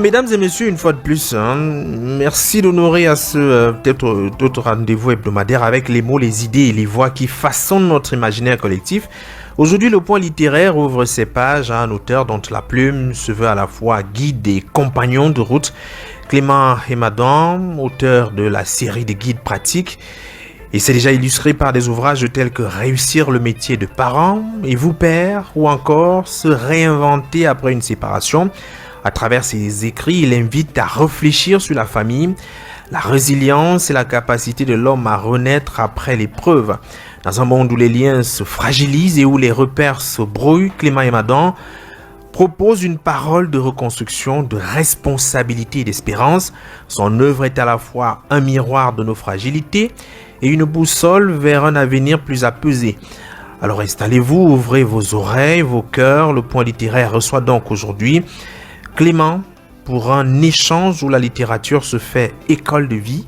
mesdames et messieurs, une fois de plus, merci d'honorer à ce peut-être d'autres rendez-vous hebdomadaires avec les mots, les idées et les voix qui façonnent notre imaginaire collectif. Aujourd'hui, le point littéraire ouvre ses pages à un auteur dont la plume se veut à la fois guide et compagnon de route. Clément Emadon, auteur de la série de guides pratiques. Et c'est déjà illustré par des ouvrages tels que Réussir le métier de parent, Et vous père, ou encore Se réinventer après une séparation. À travers ses écrits, il invite à réfléchir sur la famille, la résilience et la capacité de l'homme à renaître après l'épreuve. Dans un monde où les liens se fragilisent et où les repères se brouillent, Clément Emadon propose une parole de reconstruction, de responsabilité et d'espérance. Son œuvre est à la fois un miroir de nos fragilités et une boussole vers un avenir plus apaisé. Alors installez-vous, ouvrez vos oreilles, vos cœurs. Le point littéraire reçoit donc aujourd'hui Clément pour un échange où la littérature se fait école de vie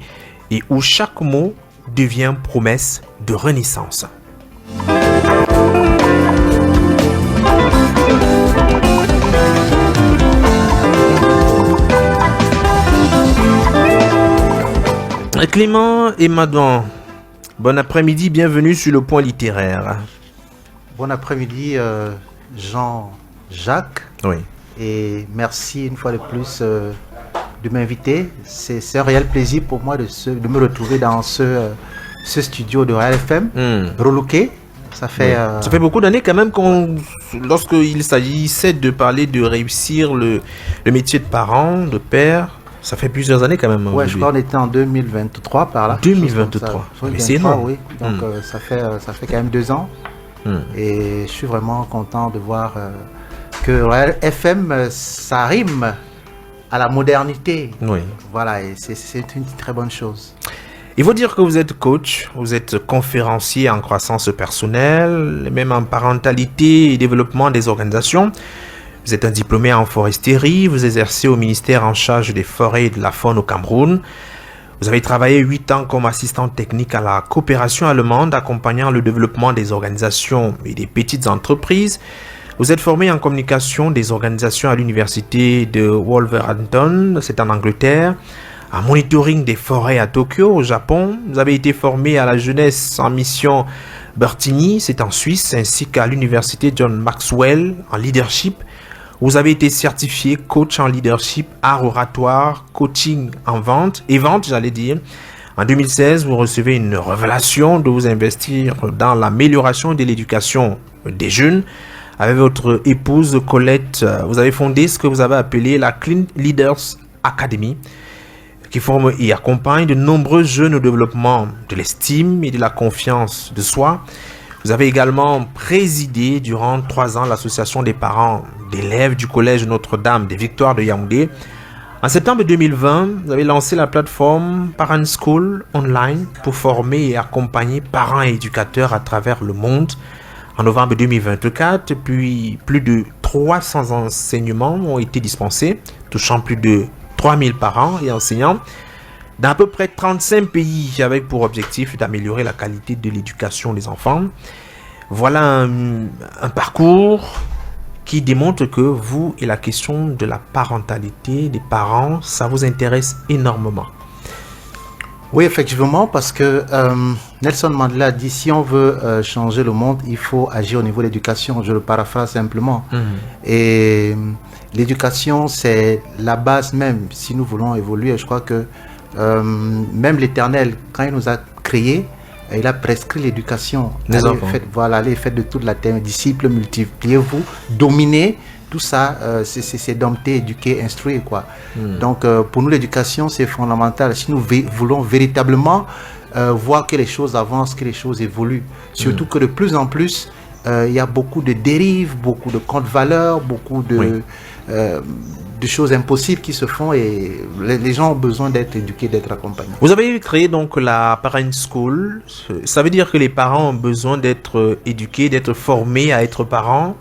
et où chaque mot devient promesse de renaissance. Clément Emadon, bon après-midi, bienvenue sur le point littéraire. Bon après-midi Jean-Jacques. Oui. Et merci une fois de plus de m'inviter. C'est un réel plaisir pour moi de me retrouver dans ce studio de Royal FM, relooké. Ça fait beaucoup d'années quand même lorsqu'il s'agissait de parler de réussir le métier de parent, de père. Ça fait plusieurs années quand même. Ouais, je crois qu'on était en 2023 par là. 2023. Mais c'est énorme. Oui. Donc ça fait quand même 2 ans. Et je suis vraiment content de voir que Royal FM, ça rime à la modernité. Oui. Voilà, et c'est une très bonne chose. Il faut dire que vous êtes coach, vous êtes conférencier en croissance personnelle, même en parentalité et développement des organisations. Vous êtes un diplômé en foresterie, vous exercez au ministère en charge des forêts et de la faune au Cameroun. Vous avez travaillé 8 ans comme assistant technique à la coopération allemande, accompagnant le développement des organisations et des petites entreprises. Vous êtes formé en communication des organisations à l'université de Wolverhampton, c'est en Angleterre, en monitoring des forêts à Tokyo, au Japon. Vous avez été formé à la jeunesse en mission Bertigny, c'est en Suisse, ainsi qu'à l'université John Maxwell en leadership. Vous avez été certifié coach en leadership, art oratoire, coaching en vente, j'allais dire. En 2016, vous recevez une révélation de vous investir dans l'amélioration de l'éducation des jeunes. Avec votre épouse Colette, vous avez fondé ce que vous avez appelé la Clean Leaders Academy, qui forme et accompagne de nombreux jeunes au développement de l'estime et de la confiance de soi. Vous avez également présidé durant 3 ans l'association des parents d'élèves du collège Notre-Dame des Victoires de Yaoundé. En septembre 2020, vous avez lancé la plateforme Parent School Online pour former et accompagner parents et éducateurs à travers le monde. En novembre 2024, puis plus de 300 enseignements ont été dispensés, touchant plus de 3000 parents et enseignants dans à peu près 35 pays, avec pour objectif d'améliorer la qualité de l'éducation des enfants. Voilà un parcours qui démontre que vous et la question de la parentalité des parents, ça vous intéresse énormément. Oui, effectivement, parce que Nelson Mandela dit si on veut changer le monde, il faut agir au niveau de l'éducation. Je le paraphrase simplement. Et l'éducation, c'est la base même. Si nous voulons évoluer, je crois que même l'Éternel, quand il nous a créés, il a prescrit l'éducation. Allez, faites de toute la terre, disciples, multipliez-vous, dominez. Tout ça, c'est dompter, éduquer, instruire, quoi. Donc, pour nous, l'éducation, c'est fondamental. Si nous voulons véritablement voir que les choses avancent, que les choses évoluent. Surtout que de plus en plus, il y a beaucoup de dérives, beaucoup de contre-valeurs, beaucoup de choses impossibles qui se font et les gens ont besoin d'être éduqués, d'être accompagnés. Vous avez créé donc la Parent School. Ça veut dire que les parents ont besoin d'être éduqués, d'être formés à être parents.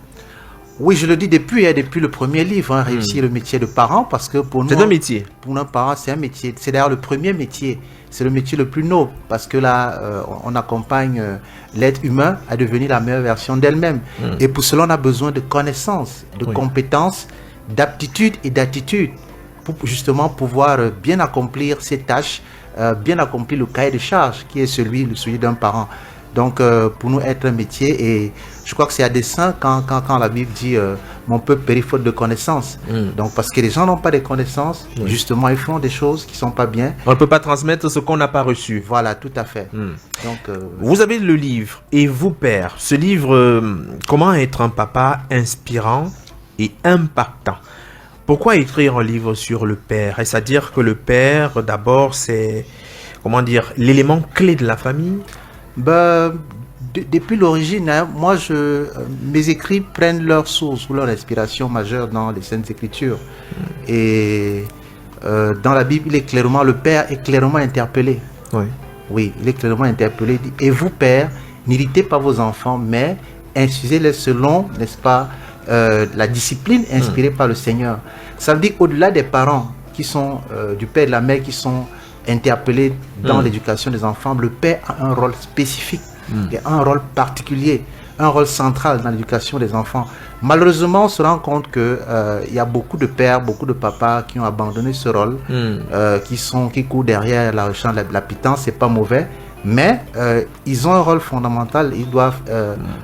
Oui, je le dis depuis le premier livre, Réussir le métier de parent, parce que pour nous... C'est un métier. Pour nos parents, c'est un métier. C'est d'ailleurs le premier métier. C'est le métier le plus noble, parce que là, on accompagne l'être humain à devenir la meilleure version d'elle-même. Et pour cela, on a besoin de connaissances, de compétences, d'aptitudes et d'attitudes. pour justement pouvoir bien accomplir ses tâches, bien accomplir le cahier de charges qui est celui d'un parent. Donc, pour nous, être un métier, et je crois que c'est à dessein quand la Bible dit mon peuple périt faute de connaissances. Donc, parce que les gens n'ont pas de connaissances, justement, ils font des choses qui ne sont pas bien. On ne peut pas transmettre ce qu'on n'a pas reçu. Voilà, tout à fait. Donc, vous avez le livre, et vous, père, ce livre, comment être un papa inspirant et impactant. Pourquoi écrire un livre sur le père? Est-ce à dire que le père, d'abord, c'est, comment dire, l'élément clé de la famille? Depuis l'origine, hein, moi, mes écrits prennent leur source ou leur inspiration majeure dans les Saintes Écritures. Et dans la Bible, le Père est clairement interpellé. Oui, il est clairement interpellé. Et vous, Père, n'irritez pas vos enfants, mais instruisez-les selon, n'est-ce pas, la discipline inspirée par le Seigneur. Ça veut dire qu'au-delà des parents qui sont du père et de la mère qui sont interpellés dans l'éducation des enfants, le père a un rôle spécifique et un rôle particulier, un rôle central dans l'éducation des enfants. Malheureusement, on se rend compte que y a beaucoup de pères, beaucoup de papas qui ont abandonné ce rôle, qui courent derrière la recherche de la pitance. C'est pas mauvais, mais ils ont un rôle fondamental, ils doivent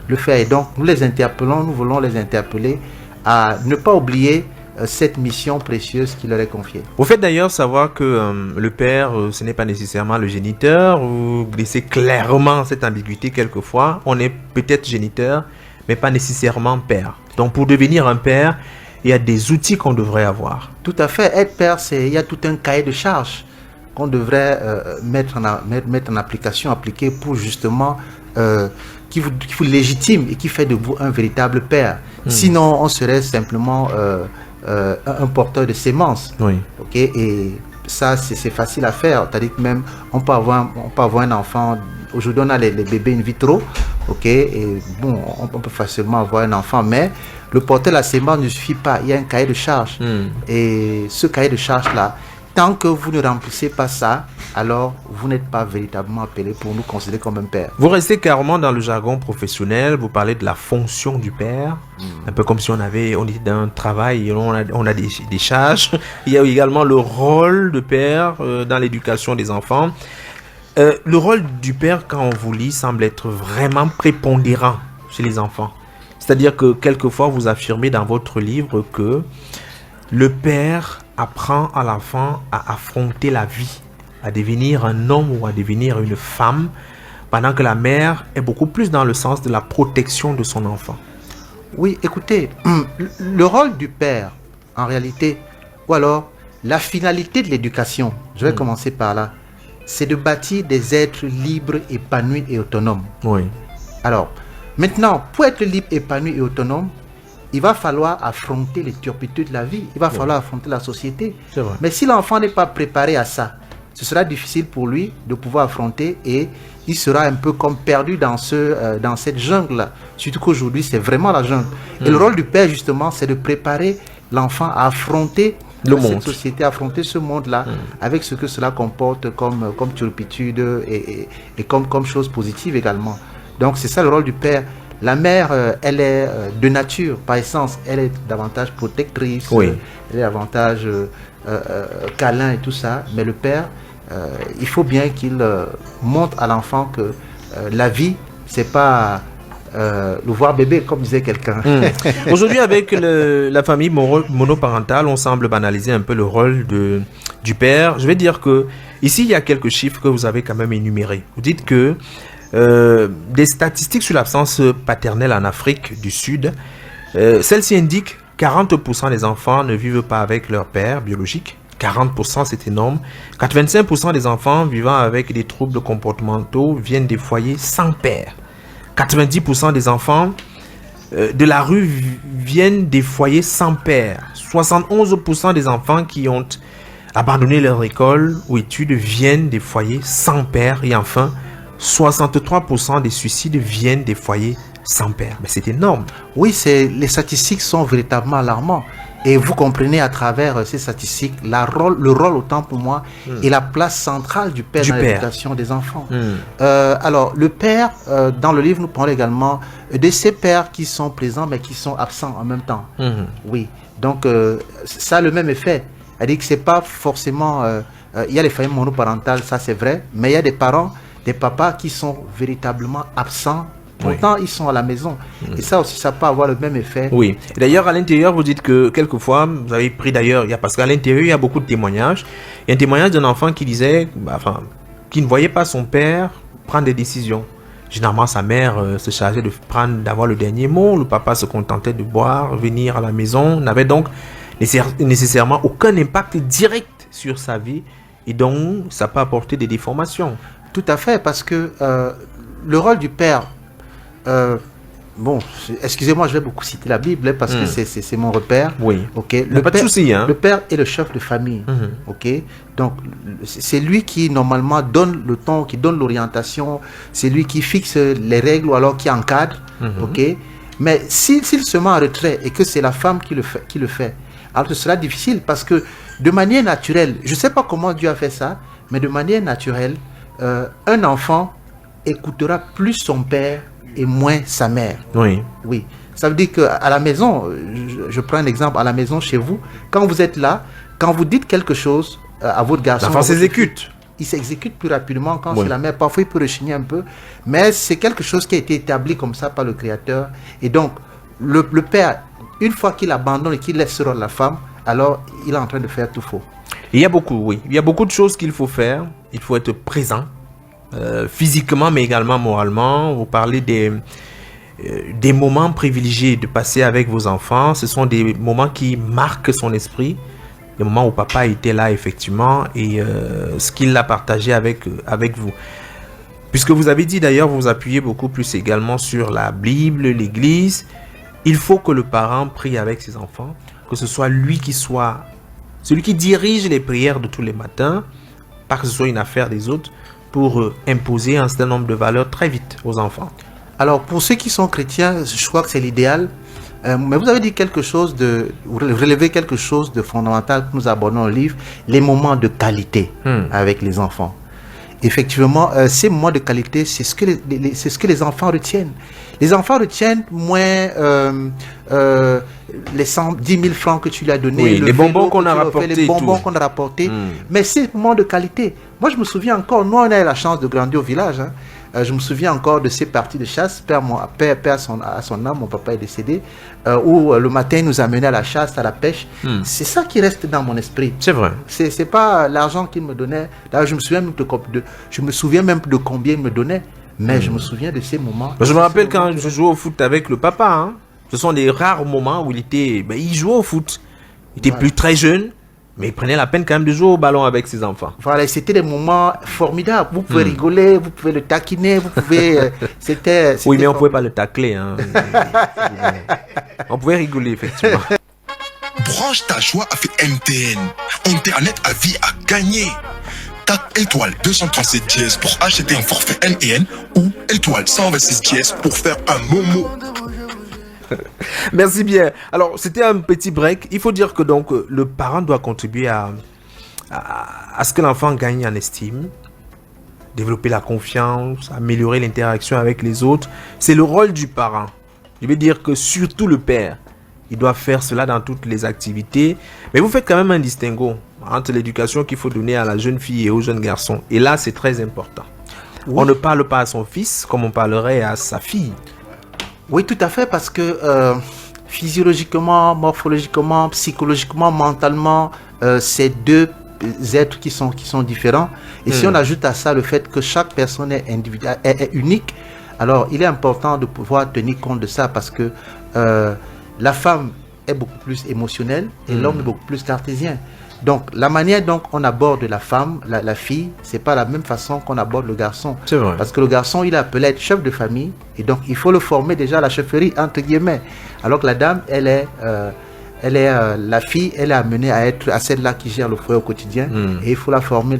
le faire. Et donc, nous voulons les interpeller à ne pas oublier cette mission précieuse qui leur est confiée. Vous faites d'ailleurs savoir que le père, ce n'est pas nécessairement le géniteur. Vous glissez clairement cette ambiguïté quelquefois. On est peut-être géniteur, mais pas nécessairement père. Donc pour devenir un père, il y a des outils qu'on devrait avoir. Tout à fait. Être père, il y a tout un cahier de charges qu'on devrait mettre en application, appliquer pour justement qui vous légitime et qui fait de vous un véritable père. Sinon, on serait simplement un porteur de sémences. Ok, et ça, c'est facile à faire. C'est-à-dire que même, on peut avoir un enfant. Aujourd'hui, on a les bébés in vitro. Ok, et bon, on peut facilement avoir un enfant, mais le porter la sémence ne suffit pas. Il y a un cahier de charges. Et ce cahier de charges-là, tant que vous ne remplissez pas ça, alors vous n'êtes pas véritablement appelé pour nous considérer comme un père. Vous restez carrément dans le jargon professionnel, vous parlez de la fonction du père, un peu comme si on était dans un travail et on a des charges. Il y a également le rôle de père dans l'éducation des enfants. Le rôle du père, quand on vous lit, semble être vraiment prépondérant chez les enfants. C'est-à-dire que quelquefois, vous affirmez dans votre livre que le père apprend à l'enfant à affronter la vie, à devenir un homme ou à devenir une femme, pendant que la mère est beaucoup plus dans le sens de la protection de son enfant. Oui, écoutez, le rôle du père, en réalité, ou alors la finalité de l'éducation, je vais commencer par là, c'est de bâtir des êtres libres, épanouis et autonomes. Oui. Alors, maintenant, pour être libre, épanoui et autonome, il va falloir affronter les turpitudes de la vie. Il va falloir affronter la société. C'est vrai. Mais si l'enfant n'est pas préparé à ça, ce sera difficile pour lui de pouvoir affronter et il sera un peu comme perdu dans cette jungle-là. Surtout qu'aujourd'hui, c'est vraiment la jungle. Et le rôle du père, justement, c'est de préparer l'enfant à affronter cette société, à affronter ce monde-là avec ce que cela comporte comme turpitude et comme chose positive également. Donc, c'est ça le rôle du père. La mère, elle est de nature, par essence, elle est davantage protectrice, elle est davantage câlin et tout ça. Mais le père, il faut bien qu'il montre à l'enfant que la vie, c'est pas le voir bébé, comme disait quelqu'un. Aujourd'hui, avec la famille monoparentale, on semble banaliser un peu le rôle du père. Je vais dire que ici, il y a quelques chiffres que vous avez quand même énumérés. Vous dites que des statistiques sur l'absence paternelle en Afrique du Sud, celles-ci indiquent 40% des enfants ne vivent pas avec leur père biologique. 40%, c'est énorme. 85% des enfants vivant avec des troubles comportementaux viennent des foyers sans père. 90% des enfants de la rue viennent des foyers sans père. 71% des enfants qui ont abandonné leur école ou études viennent des foyers sans père. Et enfin, 63% des suicides viennent des foyers sans père. Mais c'est énorme. Oui, les statistiques sont véritablement alarmantes. Et vous comprenez à travers ces statistiques le rôle autant pour moi et la place centrale du père dans l'éducation des enfants. Alors, le père, dans le livre, nous parlons également de ces pères qui sont présents mais qui sont absents en même temps. Oui, donc ça a le même effet. C'est-à-dire que c'est pas forcément... il y a les familles monoparentales, ça c'est vrai, mais il y a des parents, des papas qui sont véritablement absents. Pourtant, ils sont à la maison. Et ça aussi, ça peut avoir le même effet. Oui. Et d'ailleurs, à l'intérieur, vous dites que quelquefois, vous avez pris d'ailleurs, parce qu'à l'intérieur, il y a beaucoup de témoignages. Il y a un témoignage d'un enfant qui disait, qui ne voyait pas son père prendre des décisions. Généralement, sa mère se chargeait d'avoir le dernier mot. Le papa se contentait de boire, venir à la maison. N'avait donc nécessairement aucun impact direct sur sa vie. Et donc, ça peut apporter des déformations. Tout à fait, parce que le rôle du père... excusez-moi, je vais beaucoup citer la Bible parce que c'est mon repère. Oui. Ok. Pas de souci, hein. Le père est le chef de famille. Ok. Donc c'est lui qui normalement donne le ton, qui donne l'orientation. C'est lui qui fixe les règles ou alors qui encadre. Ok. Mais s'il se met en retrait et que c'est la femme qui le fait, alors ce sera difficile parce que de manière naturelle, je ne sais pas comment Dieu a fait ça, mais de manière naturelle, un enfant écoutera plus son père et moins sa mère. Oui. Oui. Ça veut dire qu'à la maison, je prends un exemple, à la maison chez vous, quand vous êtes là, quand vous dites quelque chose à votre garçon... L'enfant s'exécute. Il s'exécute plus rapidement quand c'est la mère. Parfois, il peut rechigner un peu, mais c'est quelque chose qui a été établi comme ça par le Créateur. Et donc, le père, une fois qu'il abandonne et qu'il laisse sur la femme, alors il est en train de faire tout faux. Il y a beaucoup de choses qu'il faut faire. Il faut être présent. Physiquement mais également moralement. Vous parlez des moments privilégiés de passer avec vos enfants. Ce sont des moments qui marquent son esprit, des moments où papa était là effectivement et ce qu'il a partagé avec vous. Puisque vous avez dit d'ailleurs, vous vous appuyez beaucoup plus également sur la Bible, l'église. Il faut que le parent prie avec ses enfants, que ce soit lui qui soit celui qui dirige les prières de tous les matins, pas que ce soit une affaire des autres, pour imposer un certain nombre de valeurs très vite aux enfants. Alors, pour ceux qui sont chrétiens, je crois que c'est l'idéal. Mais vous avez dit vous relevez quelque chose de fondamental que nous abordons dans le livre, les moments de qualité avec les enfants. Effectivement, ces moments de qualité, c'est ce que les enfants retiennent. Les enfants retiennent moins les 10 000 francs que tu lui as donnés, les bonbons qu'on a rapportés. Les bonbons qu'on a rapportés. Mais ces moments de qualité, moi je me souviens encore, nous on a eu la chance de grandir au village. Hein. Je me souviens encore de ces parties de chasse, père à son âme, mon papa est décédé, où le matin il nous amenait à la chasse, à la pêche. C'est ça qui reste dans mon esprit. C'est vrai. C'est pas l'argent qu'il me donnait. D'ailleurs, je me souviens même de combien il me donnait, mais je me souviens de ces moments. Je me rappelle quand je jouais au foot avec le papa. Hein. Ce sont des rares moments où il jouait au foot. Il était plus très jeune. Mais il prenait la peine quand même de jouer au ballon avec ses enfants. Voilà, c'était des moments formidables. Vous pouvez rigoler, vous pouvez le taquiner, vous pouvez... Oui, mais on ne pouvait pas le tacler. Hein. On pouvait rigoler, effectivement. Branche ta joie avec MTN. Internet à vie à gagner. Tape étoile 237 dièse pour acheter un forfait N&N ou étoile 126 dièse pour faire un momo. Merci bien. Alors, c'était un petit break. Il faut dire que donc le parent doit contribuer à ce que l'enfant gagne en estime, développer la confiance, améliorer l'interaction avec les autres. C'est le rôle du parent. Je veux dire que surtout le père, il doit faire cela dans toutes les activités. Mais vous faites quand même un distinguo entre l'éducation qu'il faut donner à la jeune fille et au jeune garçon. Et là, c'est très important. Oui. On ne parle pas à son fils comme on parlerait à sa fille. Oui, tout à fait, parce que physiologiquement, morphologiquement, psychologiquement, mentalement, c'est deux êtres qui sont différents. Et si on ajoute à ça le fait que chaque personne est individuelle, est unique, alors il est important de pouvoir tenir compte de ça, parce que la femme est beaucoup plus émotionnelle et l'homme est beaucoup plus cartésien. Donc, la manière dont on aborde la femme, la fille, c'est pas la même façon qu'on aborde le garçon. C'est vrai. Parce que le garçon, il est appelé à être chef de famille, et donc il faut le former déjà à la chefferie, entre guillemets. Alors que la dame, la fille, elle est amenée à être à celle-là qui gère le foyer au quotidien, et il faut la former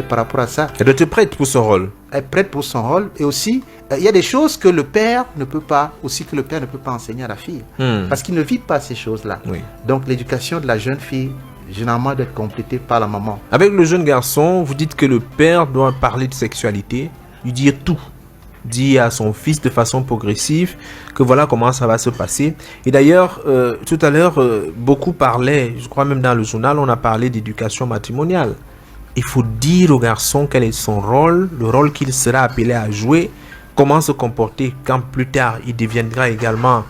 par rapport à ça. Elle doit être prête pour son rôle. Elle est prête pour son rôle, et aussi, il y a des choses que le père ne peut pas enseigner à la fille, parce qu'il ne vit pas ces choses-là. Oui. Donc, l'éducation de la jeune fille, généralement, d'être complétée par la maman. Avec le jeune garçon, vous dites que le père doit parler de sexualité, lui dire tout. dit à son fils de façon progressive que voilà comment ça va se passer. Et d'ailleurs, tout à l'heure, beaucoup parlaient, je crois même dans le journal, on a parlé d'éducation matrimoniale. Il faut dire au garçon quel est son rôle, le rôle qu'il sera appelé à jouer, comment se comporter quand plus tard il deviendra également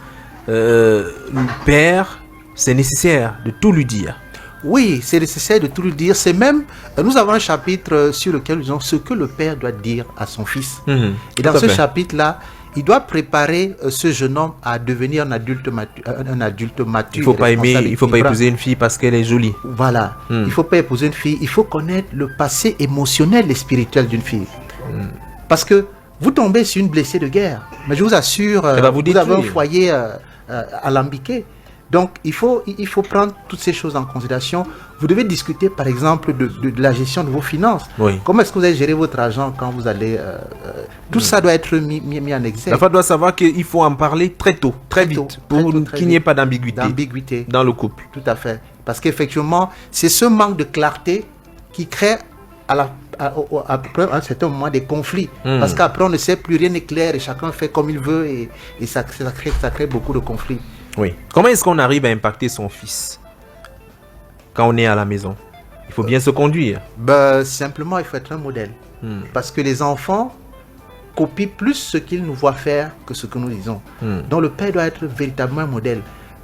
père. C'est nécessaire de tout lui dire. Oui, c'est nécessaire de tout lui dire. C'est même, nous avons un chapitre sur lequel nous disons ce que le père doit dire à son fils. Et dans ce chapitre-là, il doit préparer ce jeune homme à devenir un adulte mature. Il faut pas aimer, il faut pas épouser une fille parce qu'elle est jolie. Voilà, il faut pas épouser une fille. Il faut connaître le passé émotionnel et spirituel d'une fille. Parce que vous tombez sur une blessée de guerre. Mais je vous assure, vous avez un foyer alambiqué. Donc, il faut prendre toutes ces choses en considération. Vous devez discuter, par exemple, de la gestion de vos finances. Oui. Comment est-ce que vous allez gérer votre argent quand vous allez... tout ça doit être mis en exergue. La femme doit savoir qu'il faut en parler très tôt, très vite, pour qu'il n'y ait pas d'ambiguïté dans le couple. Tout à fait. Parce qu'effectivement, c'est ce manque de clarté qui crée à un certain moment des conflits. Parce qu'après, on ne sait plus, rien n'est clair et chacun fait comme il veut et ça crée beaucoup de conflits. Oui. Comment est-ce qu'on arrive à impacter son fils quand on est à la maison? Il faut bien se conduire. Simplement, il faut être un modèle. Parce que les enfants copient plus ce qu'ils nous voient faire que ce que nous disons. Donc le père doit être véritablement un modèle.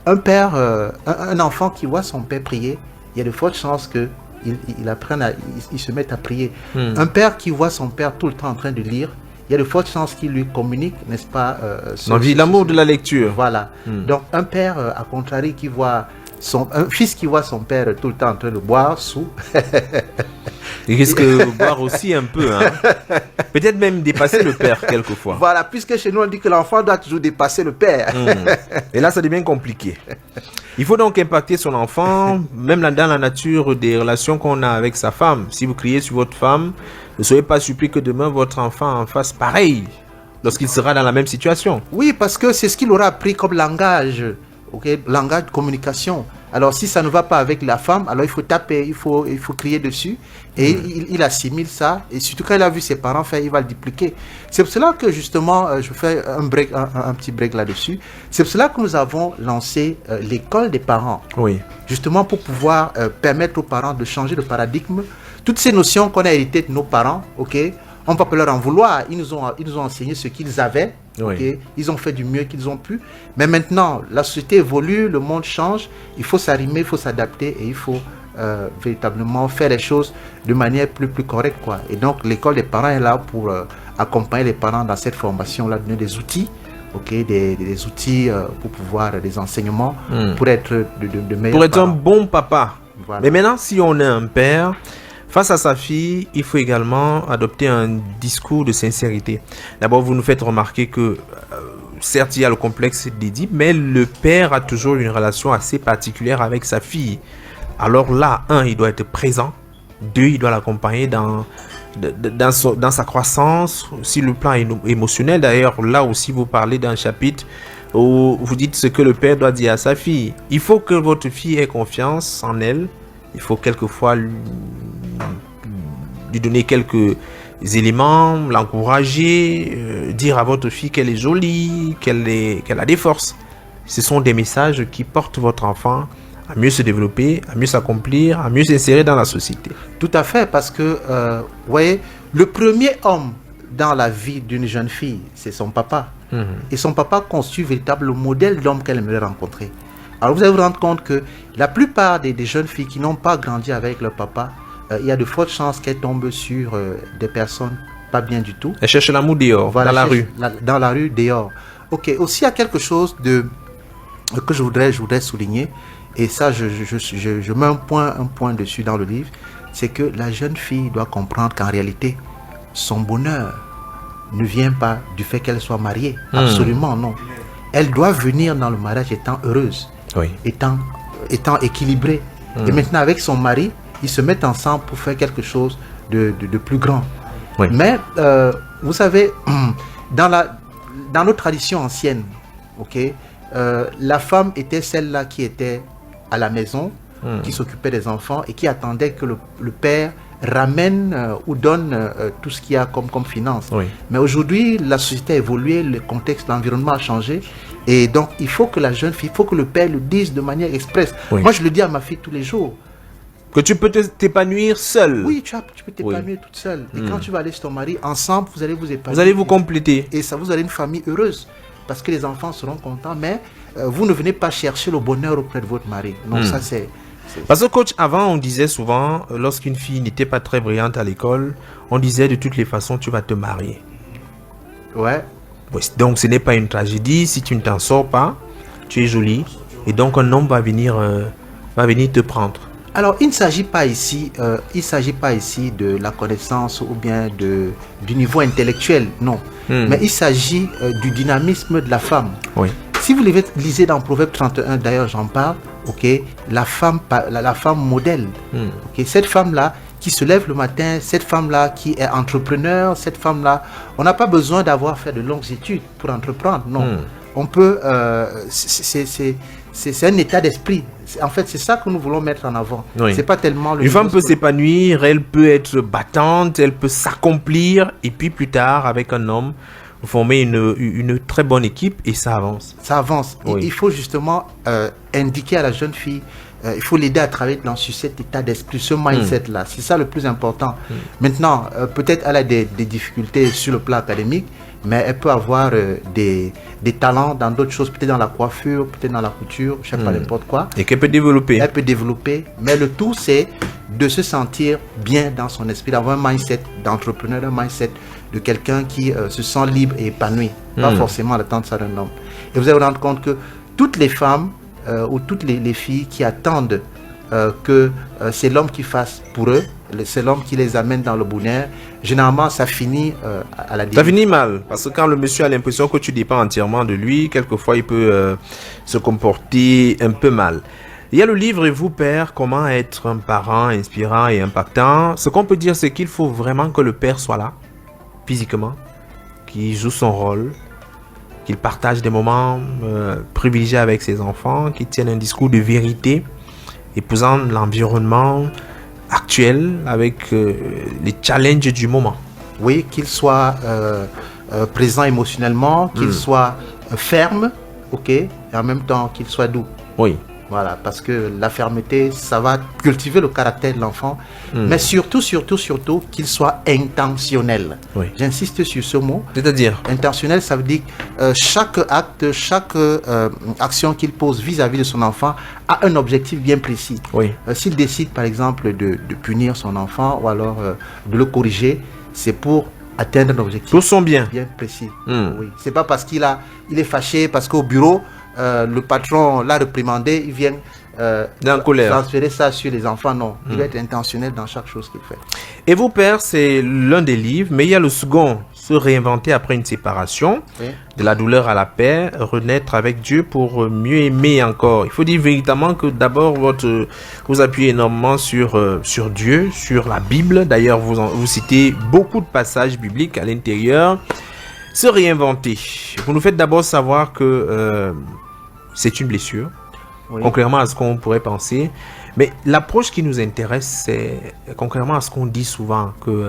Un père, un enfant qui voit son père prier, il y a de fortes chances qu'il apprenne il se mette à prier. Un père qui voit son père tout le temps en train de lire, il y a de fortes chances qu'il lui communique, n'est-ce pas, l'amour de la lecture. Voilà. Donc, un père, à contrario, un fils qui voit son père tout le temps en train de boire sous. Il risque de boire aussi un peu. Hein. Peut-être même dépasser le père quelquefois. Voilà, puisque chez nous, on dit que l'enfant doit toujours dépasser le père. Et là, ça devient compliqué. Il faut donc impacter son enfant, même dans la nature des relations qu'on a avec sa femme. Si vous criez sur votre femme, ne soyez pas surpris que demain votre enfant en fasse pareil lorsqu'il sera dans la même situation. Oui, parce que c'est ce qu'il aura appris comme langage, langage de communication. Alors si ça ne va pas avec la femme, alors il faut taper, il faut crier dessus et il assimile ça. Et surtout quand il a vu ses parents faire, il va le dupliquer. C'est pour cela que justement, je fais un petit break là-dessus. C'est pour cela que nous avons lancé l'école des parents. Oui. Justement pour pouvoir permettre aux parents de changer de paradigme. Toutes ces notions qu'on a héritées de nos parents, on ne va pas leur en vouloir. Ils nous ont enseigné ce qu'ils avaient. Oui. Ils ont fait du mieux qu'ils ont pu. Mais maintenant, la société évolue, le monde change. Il faut s'arrimer, il faut s'adapter et il faut véritablement faire les choses de manière plus correcte, quoi. Et donc, l'école des parents est là pour accompagner les parents dans cette formation-là, donner des outils. Des outils pour pouvoir, des enseignements pour être de meilleurs pour être parents. Un bon papa. Voilà. Mais maintenant, si on est un père, face à sa fille, il faut également adopter un discours de sincérité. D'abord, vous nous faites remarquer que, certes, il y a le complexe d'Édipe, mais le père a toujours une relation assez particulière avec sa fille. Alors là, il doit être présent. 2, il doit l'accompagner dans sa croissance, sur le plan émotionnel. D'ailleurs, là aussi, vous parlez d'un chapitre où vous dites ce que le père doit dire à sa fille. Il faut que votre fille ait confiance en elle. Il faut quelquefois lui donner quelques éléments, l'encourager, dire à votre fille qu'elle est jolie, qu'elle a des forces. Ce sont des messages qui portent votre enfant à mieux se développer, à mieux s'accomplir, à mieux s'insérer dans la société. Tout à fait, parce que, vous voyez, le premier homme dans la vie d'une jeune fille, c'est son papa. Et son papa constitue véritablement le modèle d'homme qu'elle aimerait rencontrer. Alors vous allez vous rendre compte que la plupart des jeunes filles qui n'ont pas grandi avec leur papa, il y a de fortes chances qu'elles tombent sur des personnes pas bien du tout. Elles cherchent l'amour dehors, dans la rue. Dans la rue, dehors. Ok, aussi il y a quelque chose que je voudrais souligner, et ça je mets un point dessus dans le livre, c'est que la jeune fille doit comprendre qu'en réalité, son bonheur ne vient pas du fait qu'elle soit mariée. Absolument non. Elle doit venir dans le mariage étant heureuse, étant équilibrée. Et maintenant, avec son mari, ils se mettent ensemble pour faire quelque chose de plus grand. Oui. Mais, vous savez, dans nos traditions anciennes, la femme était celle-là qui était à la maison, qui s'occupait des enfants et qui attendait que le père ramène ou donne tout ce qu'il y a comme finance. Oui. Mais aujourd'hui, la société a évolué, le contexte, l'environnement a changé. Et donc, il faut que la jeune fille, il faut que le père le dise de manière expresse. Oui. Moi, je le dis à ma fille tous les jours. Que tu peux t'épanouir seul. Oui, tu peux t'épanouir toute seule. Et quand tu vas aller chez ton mari, ensemble, vous allez vous épanouir. Vous allez vous compléter. Et ça, vous aurez une famille heureuse. Parce que les enfants seront contents. Mais vous ne venez pas chercher le bonheur auprès de votre mari. Donc ça, c'est... Parce que coach, avant, on disait souvent, lorsqu'une fille n'était pas très brillante à l'école, on disait de toutes les façons, tu vas te marier. Ouais. Oui, donc ce n'est pas une tragédie. Si tu ne t'en sors pas, tu es jolie. Et donc un homme va venir te prendre. Alors, il ne s'agit pas ici de la connaissance ou bien du niveau intellectuel, non. Mais il s'agit du dynamisme de la femme. Oui. Si vous lisez dans Proverbe 31, d'ailleurs j'en parle, ok, la femme modèle, ok, cette femme-là qui se lève le matin, cette femme-là qui est entrepreneur, cette femme-là, on n'a pas besoin d'avoir fait de longues études pour entreprendre, non. On peut, c'est un état d'esprit. En fait, c'est ça que nous voulons mettre en avant. Oui. C'est pas tellement le... Une femme peut s'épanouir, elle peut être battante, elle peut s'accomplir, et puis plus tard, avec un homme, former une très bonne équipe et ça avance. Ça avance. Oui. Il faut justement indiquer à la jeune fille, il faut l'aider à travailler dans cet état d'esprit, ce mindset-là. C'est ça le plus important. Maintenant, peut-être elle a des difficultés sur le plan académique, mais elle peut avoir des talents dans d'autres choses, peut-être dans la coiffure, peut-être dans la couture, je ne sais pas, n'importe quoi. Et qu'elle peut développer. Elle peut développer, mais le tout, c'est de se sentir bien dans son esprit, d'avoir un mindset d'entrepreneur, un mindset de quelqu'un qui se sent libre et épanoui, pas forcément à l'attente ça d'un homme. Et vous allez vous rendre compte que toutes les femmes ou toutes les filles qui attendent que c'est l'homme qui fasse pour eux, c'est l'homme qui les amène dans le bonheur, généralement ça finit à la dérive. Ça finit mal, parce que quand le monsieur a l'impression que tu dépends entièrement de lui, quelquefois il peut se comporter un peu mal. Il y a le livre « Et vous, père, comment être un parent inspirant et impactant ». Ce qu'on peut dire, c'est qu'il faut vraiment que le père soit là, physiquement, qu'il joue son rôle, qu'il partage des moments privilégiés avec ses enfants, qu'il tienne un discours de vérité, épousant l'environnement actuel avec les challenges du moment. Oui, qu'il soit présent émotionnellement, qu'il soit ferme, ok, et en même temps qu'il soit doux. Oui. Voilà, parce que la fermeté, ça va cultiver le caractère de l'enfant, mais surtout qu'il soit intentionnel. Oui. J'insiste sur ce mot. C'est-à-dire? Intentionnel, ça veut dire chaque acte, chaque action qu'il pose vis-à-vis de son enfant a un objectif bien précis. Oui. S'il décide, par exemple, de punir son enfant ou alors de le corriger, c'est pour atteindre un objectif. Pour son bien. Bien précis. Oui. C'est pas parce qu'il est fâché, parce qu'au bureau, le patron l'a réprimandé, il vient transférer ça sur les enfants. Non, il va être intentionnel dans chaque chose qu'il fait. Et vous, père, c'est l'un des livres, mais il y a le second, se réinventer après une séparation, Oui. de la douleur à la paix, renaître avec Dieu pour mieux aimer encore. Il faut dire véritablement que d'abord, vous appuyez énormément sur Dieu, sur la Bible. D'ailleurs, vous citez beaucoup de passages bibliques à l'intérieur. Se réinventer. Vous nous faites d'abord savoir que c'est une blessure, Oui. contrairement à ce qu'on pourrait penser. Mais l'approche qui nous intéresse, c'est contrairement à ce qu'on dit souvent, que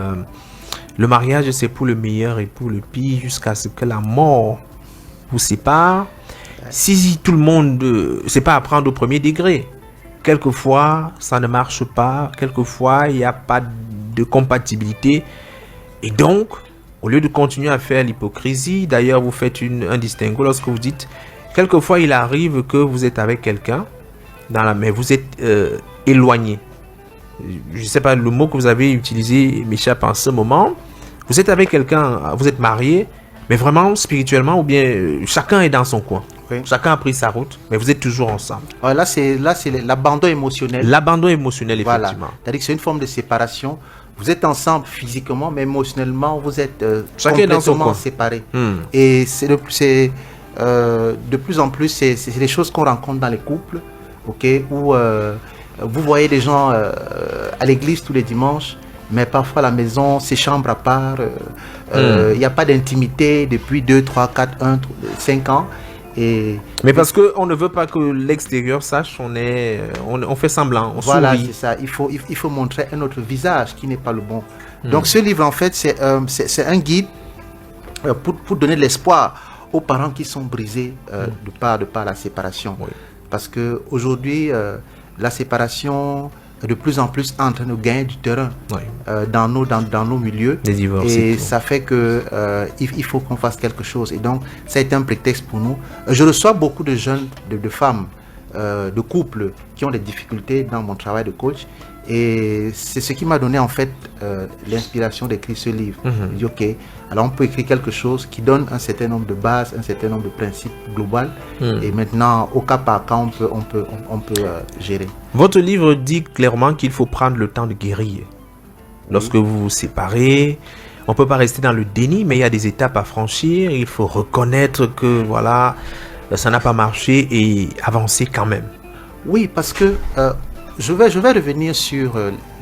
le mariage, c'est pour le meilleur et pour le pire, jusqu'à ce que la mort vous sépare. Si tout le monde, c'est pas à prendre au premier degré. Quelquefois, ça ne marche pas. Quelquefois, il n'y a pas de compatibilité. Et donc, au lieu de continuer à faire l'hypocrisie, d'ailleurs, vous faites un distinguo lorsque vous dites, quelquefois, il arrive que vous êtes avec quelqu'un, mais vous êtes éloigné. Je ne sais pas, le mot que vous avez utilisé m'échappe en ce moment. Vous êtes avec quelqu'un, vous êtes marié, mais vraiment spirituellement, ou bien chacun est dans son coin. Oui. Chacun a pris sa route, mais vous êtes toujours ensemble. Là, c'est l'abandon émotionnel. L'abandon émotionnel, effectivement. Voilà. C'est-à-dire que c'est une forme de séparation. Vous êtes ensemble physiquement, mais émotionnellement, vous êtes Chacun est dans son complètement coin. séparés. Et c'est de plus en plus, c'est les choses qu'on rencontre dans les couples, ok, où vous voyez des gens à l'église tous les dimanches, mais parfois à la maison, c'est chambre à part, il n'y a pas d'intimité depuis 2, 3, 4, 1, 5 ans. Mais parce qu'on ne veut pas que l'extérieur sache, on fait semblant, on voilà, sourit. c'est ça. Il faut montrer un autre visage qui n'est pas le bon. Donc ce livre, en fait, c'est un guide pour donner de l'espoir aux parents qui sont brisés de par la séparation. Oui. Parce qu'aujourd'hui, la séparation est de plus en plus en train de gagner du terrain dans nos milieux. Les divorces et ça fait que il faut qu'on fasse quelque chose. Et donc, ça a été un prétexte pour nous. Je reçois beaucoup de jeunes, de femmes, de couples qui ont des difficultés dans mon travail de coach. Et c'est ce qui m'a donné en fait l'inspiration d'écrire ce livre. Je dis ok, alors on peut écrire quelque chose qui donne un certain nombre de bases, un certain nombre de principes globaux. Et maintenant, au cas par cas, on peut gérer. Votre livre dit clairement qu'il faut prendre le temps de guérir. Lorsque vous vous séparez, on ne peut pas rester dans le déni, mais il y a des étapes à franchir. Il faut reconnaître que voilà, ça n'a pas marché et avancer quand même. Oui, parce que je vais revenir sur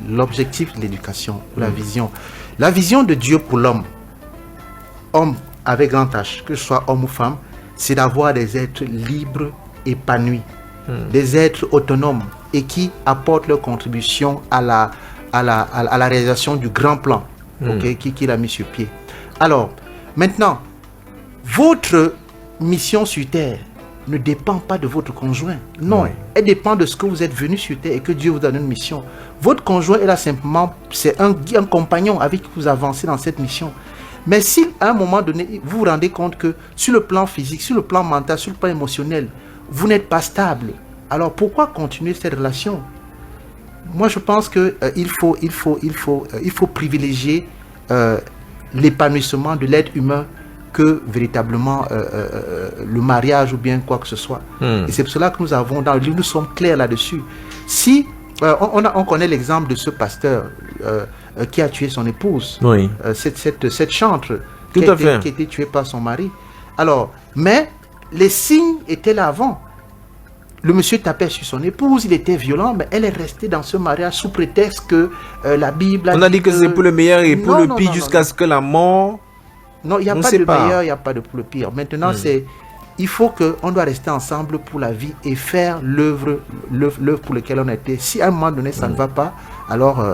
l'objectif de l'éducation, la vision. La vision de Dieu pour l'homme, homme avec grand H, que ce soit homme ou femme, c'est d'avoir des êtres libres, épanouis, des êtres autonomes et qui apportent leur contribution à la réalisation du grand plan qu'il a mis sur pied. Alors, maintenant, votre mission sur terre ne dépend pas de votre conjoint. Non, elle dépend de ce que vous êtes venu sur terre et que Dieu vous donne une mission. Votre conjoint est là simplement, c'est un compagnon avec qui vous avancez dans cette mission. Mais si à un moment donné, vous vous rendez compte que sur le plan physique, sur le plan mental, sur le plan émotionnel, vous n'êtes pas stable, alors pourquoi continuer cette relation? Moi, je pense que il faut privilégier l'épanouissement de l'être humain que véritablement le mariage ou bien quoi que ce soit. Et c'est pour cela que nous avons, dans le livre, nous sommes clairs là-dessus. Si on connaît l'exemple de ce pasteur qui a tué son épouse, cette chantre qui a été tuée par son mari. Alors, mais les signes étaient là avant. Le monsieur tapait sur son épouse, il était violent, mais elle est restée dans ce mariage sous prétexte que la Bible a dit que c'est pour le meilleur et pour le pire jusqu'à ce que la mort... Non, il n'y a pas de meilleur, il n'y a pas de pour le pire. Maintenant, il faut qu'on doit rester ensemble pour la vie et faire l'œuvre pour laquelle on a été. Si à un moment donné, ça ne va pas, alors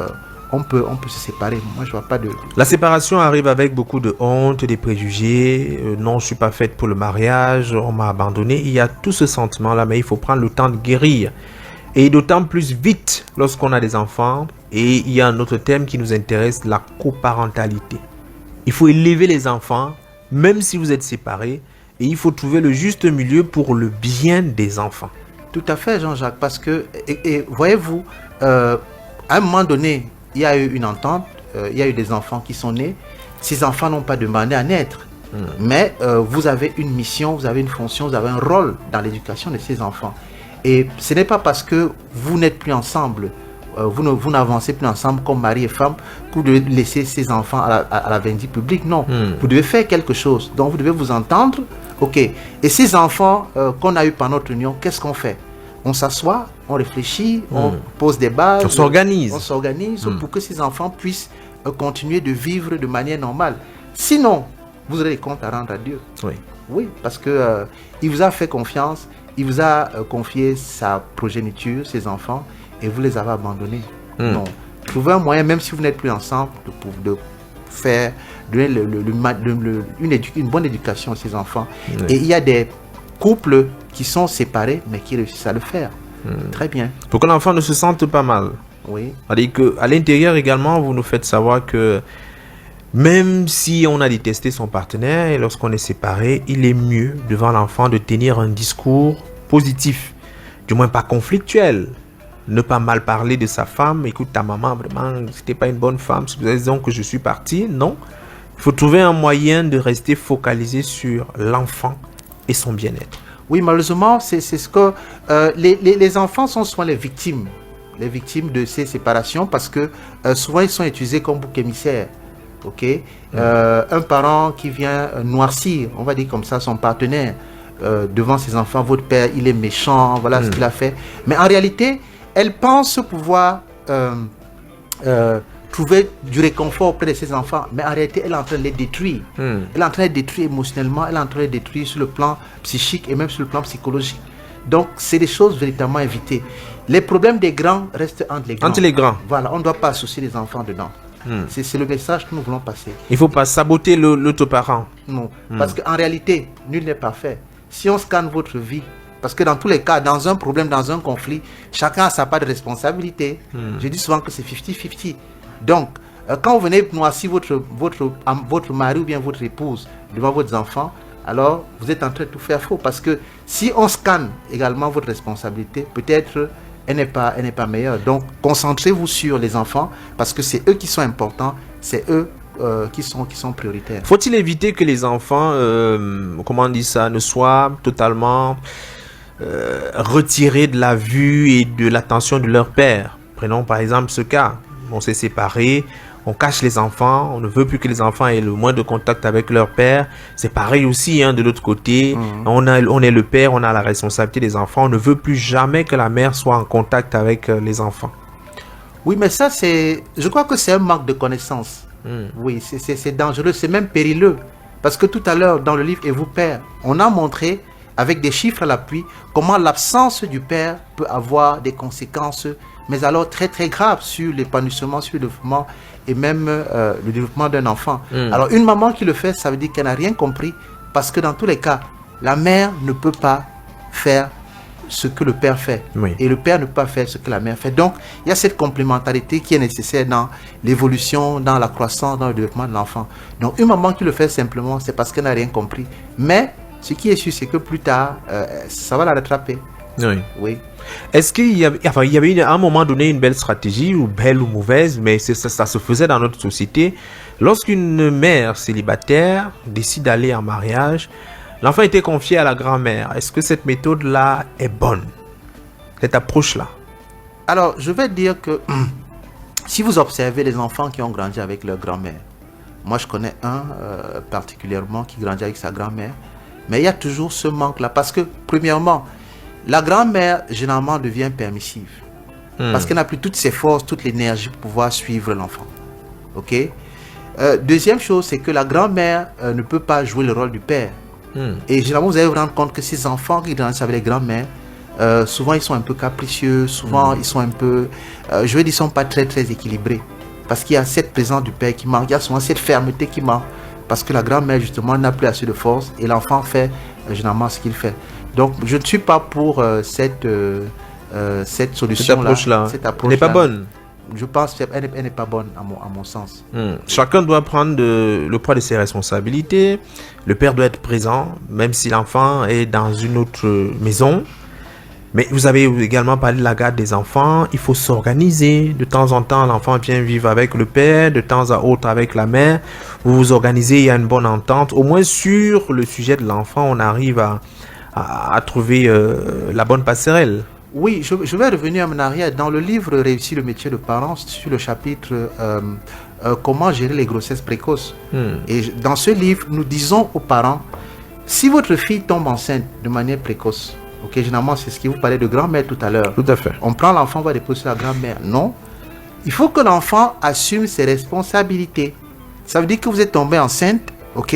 on peut se séparer. Moi, je vois pas de... La séparation arrive avec beaucoup de honte, des préjugés. Non, je ne suis pas faite pour le mariage, on m'a abandonné. Il y a tout ce sentiment-là, mais il faut prendre le temps de guérir. Et d'autant plus vite lorsqu'on a des enfants. Et il y a un autre thème qui nous intéresse, la coparentalité. Il faut élever les enfants, même si vous êtes séparés, et il faut trouver le juste milieu pour le bien des enfants. Tout à fait, Jean-Jacques, parce que, et voyez-vous, à un moment donné, il y a eu une entente, il y a eu des enfants qui sont nés. Ces enfants n'ont pas demandé à naître, mais vous avez une mission, vous avez une fonction, vous avez un rôle dans l'éducation de ces enfants. Et ce n'est pas parce que vous n'êtes plus ensemble, vous n'avancez plus ensemble comme mari et femme que vous devez laisser ces enfants à la vindicte publique. Non, vous devez faire quelque chose. Donc vous devez vous entendre. Ok. Et ces enfants qu'on a eu par notre union, qu'est-ce qu'on fait? On s'assoit, on réfléchit, on pose des bases. On s'organise. On s'organise pour que ces enfants puissent continuer de vivre de manière normale. Sinon, vous aurez des comptes à rendre à Dieu. Oui, parce que il vous a fait confiance, il vous a confié sa progéniture, ses enfants, et vous les avez abandonnés. Non. Trouvez un moyen, même si vous n'êtes plus ensemble, de faire une bonne éducation à ces enfants. Et il y a des couples qui sont séparés, mais qui réussissent à le faire. Très bien. Pour que l'enfant ne se sente pas mal. Oui. C'est-à-dire qu'à l'intérieur également, vous nous faites savoir que même si on a détesté son partenaire et lorsqu'on est séparé, il est mieux devant l'enfant de tenir un discours positif, du moins pas conflictuel. Ne pas mal parler de sa femme. Écoute, ta maman, vraiment, c'était pas une bonne femme. C'est pour cette raison que je suis parti. Non. Il faut trouver un moyen de rester focalisé sur l'enfant et son bien-être. Oui, malheureusement, c'est ce que les enfants sont souvent les victimes de ces séparations parce que souvent ils sont utilisés comme bouc émissaire. Ok, un parent qui vient noircir, on va dire comme ça, son partenaire devant ses enfants. Votre père, il est méchant, voilà ce qu'il a fait. Mais en réalité, elle pense pouvoir trouver du réconfort auprès de ses enfants, mais en réalité, elle est en train de les détruire. Elle est en train de les détruire émotionnellement, elle est en train de les détruire sur le plan psychique et même sur le plan psychologique. Donc, c'est des choses véritablement à éviter. Les problèmes des grands restent entre les grands. Entre les grands. Voilà, on ne doit pas associer les enfants dedans. C'est le message que nous voulons passer. Il ne faut pas saboter l'autre parent. Non, parce qu'en réalité, nul n'est parfait. Si on scanne votre vie, parce que dans tous les cas, dans un problème, dans un conflit, chacun a sa part de responsabilité. Je dis souvent que c'est 50-50. Donc, quand vous venez noircir votre mari ou bien votre épouse devant vos enfants, alors vous êtes en train de tout faire faux. Parce que si on scanne également votre responsabilité, peut-être elle n'est pas meilleure. Donc, concentrez-vous sur les enfants parce que c'est eux qui sont importants, c'est eux qui sont prioritaires. Faut-il éviter que les enfants, comment on dit ça, ne soient totalement retirés de la vue et de l'attention de leur père? Prenons par exemple ce cas. On s'est séparés, on cache les enfants, on ne veut plus que les enfants aient le moins de contact avec leur père. C'est pareil aussi, de l'autre côté. On est le père, on a la responsabilité des enfants. On ne veut plus jamais que la mère soit en contact avec les enfants. Oui, mais ça, je crois que c'est un manque de connaissance. Oui, c'est dangereux, c'est même périlleux. Parce que tout à l'heure, dans le livre « Et vous, père », on a montré, avec des chiffres à l'appui, comment l'absence du père peut avoir des conséquences, mais alors très très graves sur l'épanouissement, sur le développement et même le développement d'un enfant. Alors une maman qui le fait, ça veut dire qu'elle n'a rien compris, parce que dans tous les cas, la mère ne peut pas faire ce que le père fait. Oui. Et le père ne peut pas faire ce que la mère fait. Donc, il y a cette complémentarité qui est nécessaire dans l'évolution, dans la croissance, dans le développement de l'enfant. Donc, une maman qui le fait simplement, c'est parce qu'elle n'a rien compris. Mais, ce qui est sûr, c'est que plus tard, ça va la rattraper. Oui. Oui. Est-ce qu'il y avait à un moment donné une belle stratégie, ou belle ou mauvaise, mais ça se faisait dans notre société. Lorsqu'une mère célibataire décide d'aller en mariage, l'enfant était confié à la grand-mère. Est-ce que cette méthode-là est bonne? Cette approche-là? Alors, je vais dire que si vous observez les enfants qui ont grandi avec leur grand-mère, moi je connais un particulièrement qui grandit avec sa grand-mère, mais il y a toujours ce manque-là. Parce que, premièrement, la grand-mère, généralement, devient permissive. Parce qu'elle n'a plus toutes ses forces, toute l'énergie pour pouvoir suivre l'enfant. OK? Deuxième chose, c'est que la grand-mère ne peut pas jouer le rôle du père. Et généralement, vous allez vous rendre compte que ces enfants qui grandissent avec les grands-mères, souvent ils sont un peu capricieux, souvent ils sont un peu, je veux dire, ils sont pas très très équilibrés. Parce qu'il y a cette présence du père qui manque, il y a souvent cette fermeté qui manque. Parce que la grand-mère, justement, n'a plus assez de force et l'enfant fait généralement ce qu'il fait. Donc, je ne suis pas pour cette solution-là. Cette approche n'est pas bonne. Je pense qu'elle n'est pas bonne à mon sens. Chacun doit prendre le poids de ses responsabilités. Le père doit être présent, même si l'enfant est dans une autre maison. Mais vous avez également parlé de la garde des enfants. Il faut s'organiser. De temps en temps, l'enfant vient vivre avec le père, de temps à autre avec la mère. Vous vous organisez, il y a une bonne entente. Au moins sur le sujet de l'enfant, on arrive à trouver la bonne passerelle. Oui, je vais revenir en arrière. Dans le livre « Réussir le métier de parent », sur le chapitre « Comment gérer les grossesses précoces ». Et dans ce livre, nous disons aux parents, si votre fille tombe enceinte de manière précoce, ok, généralement c'est ce qui vous parlait de grand-mère tout à l'heure. Tout à fait. On prend l'enfant, on va déposer la grand-mère. Non. Il faut que l'enfant assume ses responsabilités. Ça veut dire que vous êtes tombé enceinte, ok.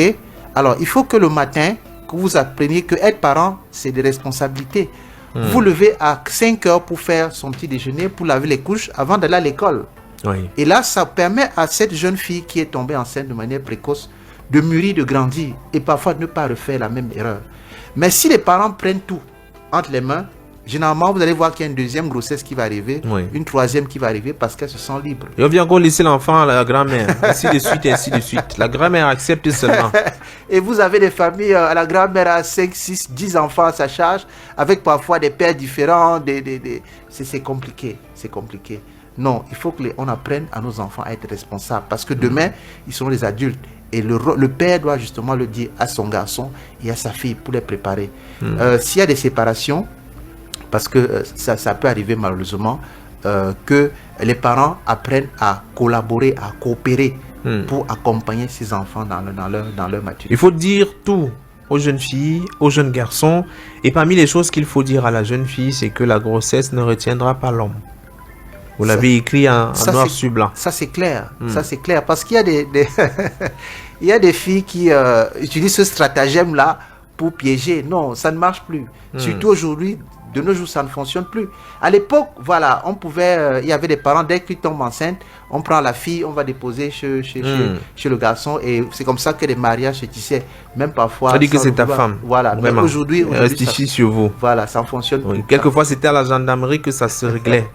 Alors, il faut que le matin, que vous appreniez que être parent, c'est des responsabilités. Vous levez à 5 heures pour faire son petit déjeuner, pour laver les couches avant d'aller à l'école. Oui. Et là, ça permet à cette jeune fille qui est tombée enceinte de manière précoce de mûrir, de grandir et parfois de ne pas refaire la même erreur. Mais si les parents prennent tout entre les mains, généralement, vous allez voir qu'il y a une deuxième grossesse qui va arriver, une troisième qui va arriver parce qu'elles se sentent libres. Et on vient encore laisser l'enfant à la grand-mère, ainsi de suite, ainsi de suite. La grand-mère accepte seulement. Et vous avez des familles, la grand-mère a 5, 6, 10 enfants à sa charge, avec parfois des pères différents, c'est compliqué, c'est compliqué. Non, il faut qu'on apprenne à nos enfants à être responsables, parce que demain, ils seront des adultes. Et le père doit justement le dire à son garçon et à sa fille pour les préparer. S'il y a des séparations, parce que ça peut arriver malheureusement, que les parents apprennent à collaborer, à coopérer pour accompagner ces enfants dans leur maturité. Il faut dire tout aux jeunes filles, aux jeunes garçons. Et parmi les choses qu'il faut dire à la jeune fille, c'est que la grossesse ne retiendra pas l'homme. Vous l'avez écrit en noir sur blanc. Ça, c'est clair. Ça, c'est clair. Parce qu'il y a il y a des filles qui utilisent ce stratagème-là pour piéger. Non, ça ne marche plus. Surtout aujourd'hui, de nos jours, ça ne fonctionne plus. À l'époque, voilà, on pouvait... il y avait des parents, dès qu'ils tombent enceintes, on prend la fille, on va déposer chez le garçon. Et c'est comme ça que les mariages se tissaient. Même parfois... Ça dit que c'est ta femme. Voilà. Vraiment. Aujourd'hui, reste ici sur vous. Voilà, ça fonctionne plus. Quelquefois, c'était à la gendarmerie que ça se réglait.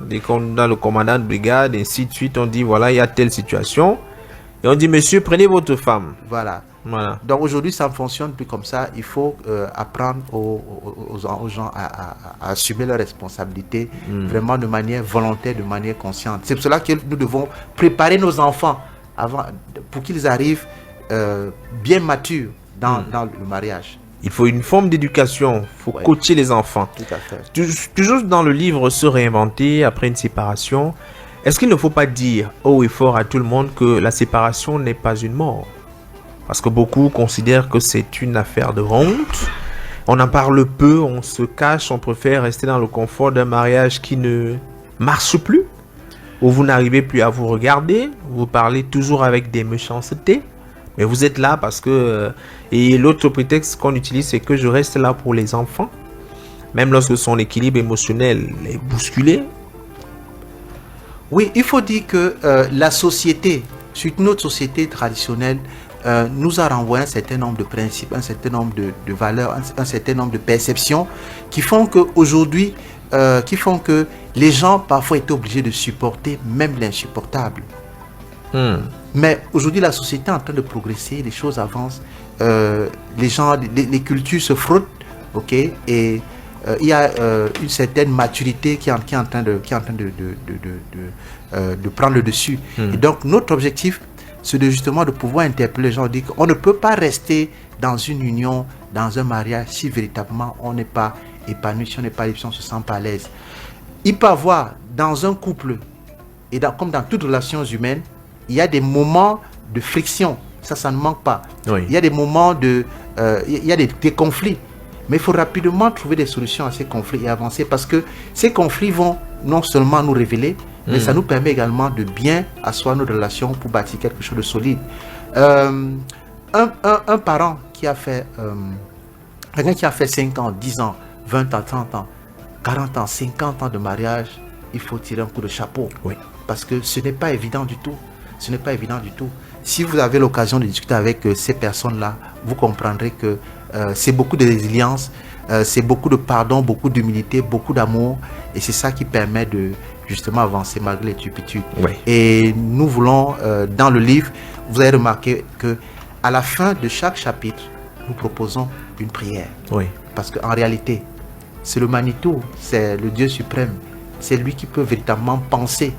Dès qu'on a le commandant de brigade, et ainsi de suite, on dit, voilà, il y a telle situation. Et on dit, monsieur, prenez votre femme. Voilà. Donc aujourd'hui, ça ne fonctionne plus comme ça. Il faut apprendre aux gens à assumer leurs responsabilités, vraiment de manière volontaire, de manière consciente. C'est pour cela que nous devons préparer nos enfants pour qu'ils arrivent bien matures dans le mariage. Il faut une forme d'éducation, il faut coacher les enfants. Tout à fait. Toujours dans le livre Se réinventer après une séparation, est-ce qu'il ne faut pas dire haut et fort à tout le monde que la séparation n'est pas une mort? Parce que beaucoup considèrent que c'est une affaire de honte. On en parle peu, on se cache, on préfère rester dans le confort d'un mariage qui ne marche plus, où vous n'arrivez plus à vous regarder, vous parlez toujours avec des méchancetés, mais vous êtes là parce que... et l'autre prétexte qu'on utilise, c'est que je reste là pour les enfants, même lorsque son équilibre émotionnel est bousculé. Oui, il faut dire que la société, surtout notre société traditionnelle, nous a renvoyé un certain nombre de principes, un certain nombre de valeurs, un certain nombre de perceptions qui font qu'aujourd'hui, qui font que les gens parfois étaient obligés de supporter même l'insupportable. Mais aujourd'hui, la société est en train de progresser, les choses avancent, les gens, les cultures se frottent, ok, et il y a une certaine maturité qui est en train de prendre le dessus. Et donc, notre objectif, c'est justement de pouvoir interpeller les gens, dire qu'on ne peut pas rester dans une union, dans un mariage, si véritablement on n'est pas épanoui, si on n'est pas libre, si on ne se sent pas à l'aise. Il peut y avoir dans un couple, et comme dans toutes relations humaines, il y a des moments de friction, ça ne manque pas. Oui. Il y a des moments il y a des conflits, mais il faut rapidement trouver des solutions à ces conflits et avancer, parce que ces conflits vont non seulement nous révéler, mais ça nous permet également de bien asseoir nos relations pour bâtir quelque chose de solide. Un parent qui a fait, quelqu'un qui a fait 5 ans, 10 ans, 20 ans, 30 ans, 40 ans, 50 ans de mariage, il faut tirer un coup de chapeau. Oui. Parce que ce n'est pas évident du tout. Ce n'est pas évident du tout. Si vous avez l'occasion de discuter avec ces personnes-là, vous comprendrez que c'est beaucoup de résilience, c'est beaucoup de pardon, beaucoup d'humilité, beaucoup d'amour. Et c'est ça qui permet de justement avancer malgré les turpitudes. Oui. Et nous voulons, dans le livre, vous avez remarqué que à la fin de chaque chapitre, nous proposons une prière. Oui. Parce qu'en réalité, c'est le Manitou, c'est le Dieu suprême. C'est lui qui peut véritablement penser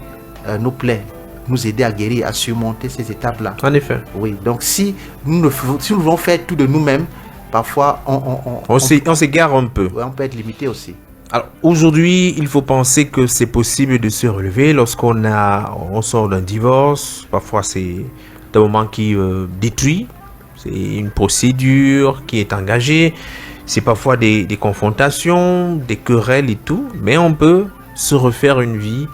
nos plaies, nous aider à guérir, à surmonter ces étapes-là. En effet. Oui, donc si nous voulons faire tout de nous-mêmes, parfois on s'égare un peu. On peut être limité aussi. Alors aujourd'hui, il faut penser que c'est possible de se relever lorsqu'on sort d'un divorce. Parfois, c'est un moment qui détruit. C'est une procédure qui est engagée. C'est parfois des confrontations, des querelles et tout. Mais on peut se refaire une vie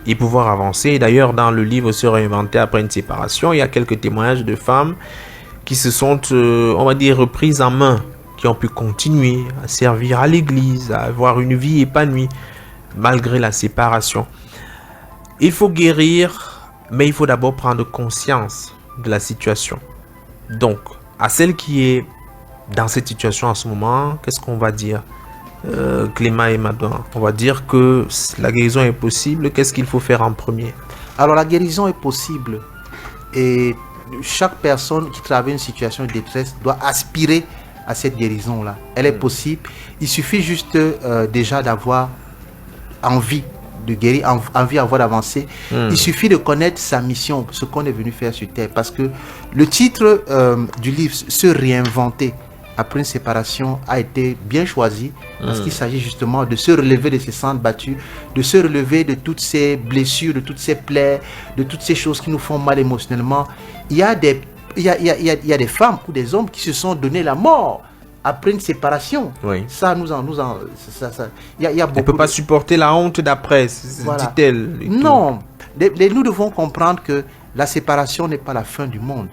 et pouvoir avancer. Et d'ailleurs, dans le livre Se réinventer après une séparation, il y a quelques témoignages de femmes qui se sont, on va dire, reprises en main, qui ont pu continuer à servir à l'église, à avoir une vie épanouie, malgré la séparation. Il faut guérir, mais il faut d'abord prendre conscience de la situation. Donc, à celle qui est dans cette situation en ce moment, qu'est-ce qu'on va dire, Clément et Madouin? On va dire que la guérison est possible. Qu'est-ce qu'il faut faire en premier? Alors, la guérison est possible. Et chaque personne qui traverse une situation de détresse doit aspirer à cette guérison-là. Elle est possible. Il suffit juste déjà d'avoir envie de guérir, envie d'avancer. Il suffit de connaître sa mission, ce qu'on est venu faire sur Terre. Parce que le titre du livre, Se réinventer après une séparation, a été bien choisi. Parce qu'il s'agit justement de se relever de ces centres battus, de se relever de toutes ces blessures, de toutes ces plaies, de toutes ces choses qui nous font mal émotionnellement. Il y a des femmes ou des hommes qui se sont donné la mort après une séparation. Oui. Ça, il y a beaucoup. Elle ne peut pas supporter la honte d'après, Voilà. dit-elle. et Non, nous devons comprendre que la séparation n'est pas la fin du monde.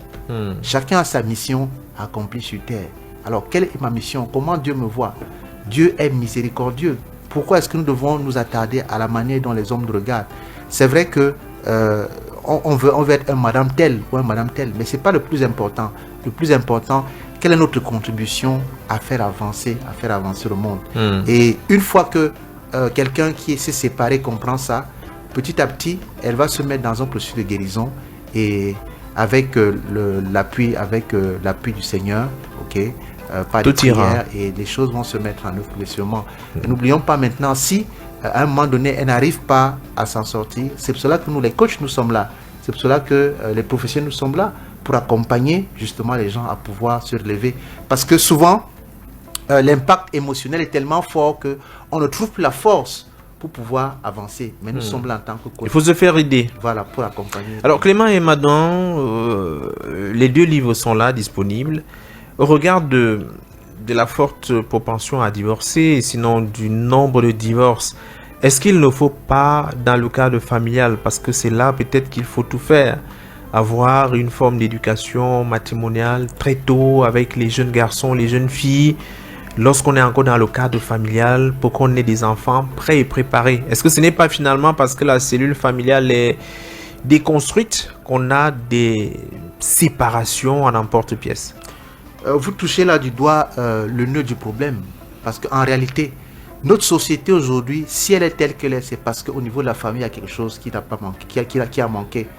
Chacun a sa mission accomplie sur terre. Alors, quelle est ma mission? Comment Dieu me voit? Dieu est miséricordieux. Pourquoi est-ce que nous devons nous attarder à la manière dont les hommes nous regardent? C'est vrai que on veut être un madame telle ou un madame telle, mais ce n'est pas le plus important. Le plus important, quelle est notre contribution à faire avancer le monde? Et une fois que quelqu'un qui s'est séparé comprend ça, petit à petit, elle va se mettre dans un processus de guérison et avec l'appui du Seigneur, ok, par des prières, et les choses vont se mettre en œuvre progressivement. Et n'oublions pas maintenant, si à un moment donné, elle n'arrive pas à s'en sortir, c'est pour cela que nous, les coachs, nous sommes là. C'est pour cela que les professionnels, nous sommes là pour accompagner justement les gens à pouvoir se relever. Parce que souvent, l'impact émotionnel est tellement fort qu'on ne trouve plus la force pour pouvoir avancer. Mais nous sommes là en tant que coach. Il faut se faire aider. Voilà, pour accompagner. Alors Clément et Madan, les 2 livres sont là, disponibles. Au regard de la forte propension à divorcer, sinon du nombre de divorces, est-ce qu'il ne faut pas, dans le cadre familial, parce que c'est là peut-être qu'il faut tout faire, avoir une forme d'éducation matrimoniale très tôt avec les jeunes garçons, les jeunes filles, lorsqu'on est encore dans le cadre familial, pour qu'on ait des enfants prêts et préparés? Est-ce que ce n'est pas finalement parce que la cellule familiale est déconstruite qu'on a des séparations en emporte-pièce? Vous touchez là du doigt le nœud du problème. Parce qu'en réalité, notre société aujourd'hui, si elle est telle qu'elle est, c'est parce qu'au niveau de la famille, il y a quelque chose qui n'a pas manqué, qui a manqué.